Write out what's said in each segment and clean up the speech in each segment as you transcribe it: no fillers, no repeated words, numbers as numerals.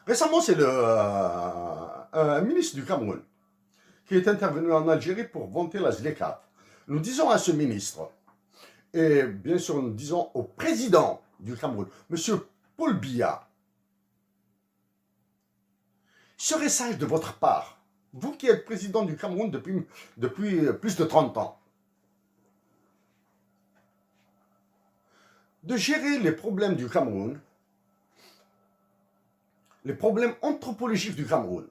Récemment, c'est un ministre du Cameroun qui est intervenu en Algérie pour vanter la ZLECAf. Nous disons à ce ministre, et bien sûr nous disons au président du Cameroun, Monsieur Paul Biya, serait sage de votre part, vous qui êtes président du Cameroun depuis plus de 30 ans, de gérer les problèmes du Cameroun, les problèmes anthropologiques du Cameroun.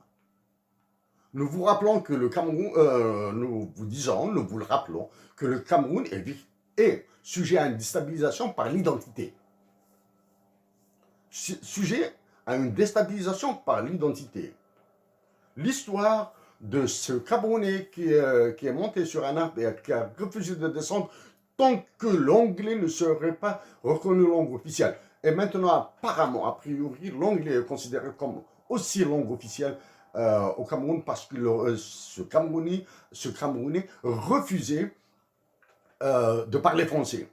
Nous vous rappelons que le Cameroun, nous vous le rappelons, que le Cameroun est sujet à une déstabilisation par l'identité. Sujet à une déstabilisation par l'identité. L'histoire de ce Camerounais qui est monté sur un arbre et qui a refusé de descendre tant que l'anglais ne serait pas reconnu langue officielle. Et maintenant, apparemment, a priori, l'anglais est considéré comme aussi langue officielle au Cameroun parce que ce Camerounais refusait de parler français.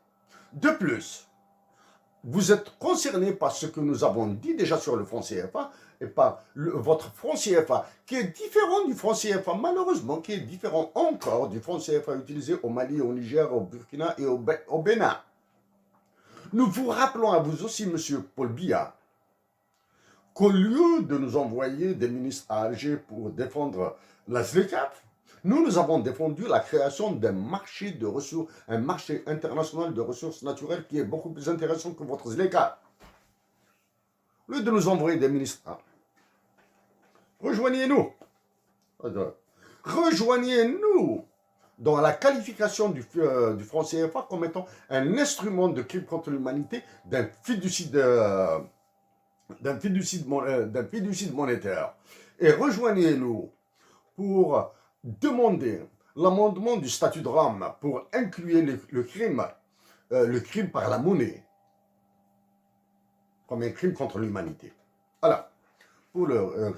De plus, vous êtes concerné par ce que nous avons dit déjà sur le franc CFA et par votre franc CFA qui est différent du franc CFA, malheureusement, qui est différent encore du franc CFA utilisé au Mali, au Niger, au Burkina et au Bénin. Nous vous rappelons à vous aussi, Monsieur Paul Biya, qu'au lieu de nous envoyer des ministres à Alger pour défendre la ZLECAf, nous avons défendu la création d'un marché de ressources, un marché international de ressources naturelles qui est beaucoup plus intéressant que votre ZLECAf. Au lieu de nous envoyer des ministres, rejoignez-nous. Rejoignez-nous dans la qualification du franc CFA comme étant un instrument de crime contre l'humanité, d'un fiducide monétaire. Et rejoignez-nous pour demander l'amendement du statut de Rome pour inclure le crime par la monnaie comme un crime contre l'humanité. Voilà. Pour le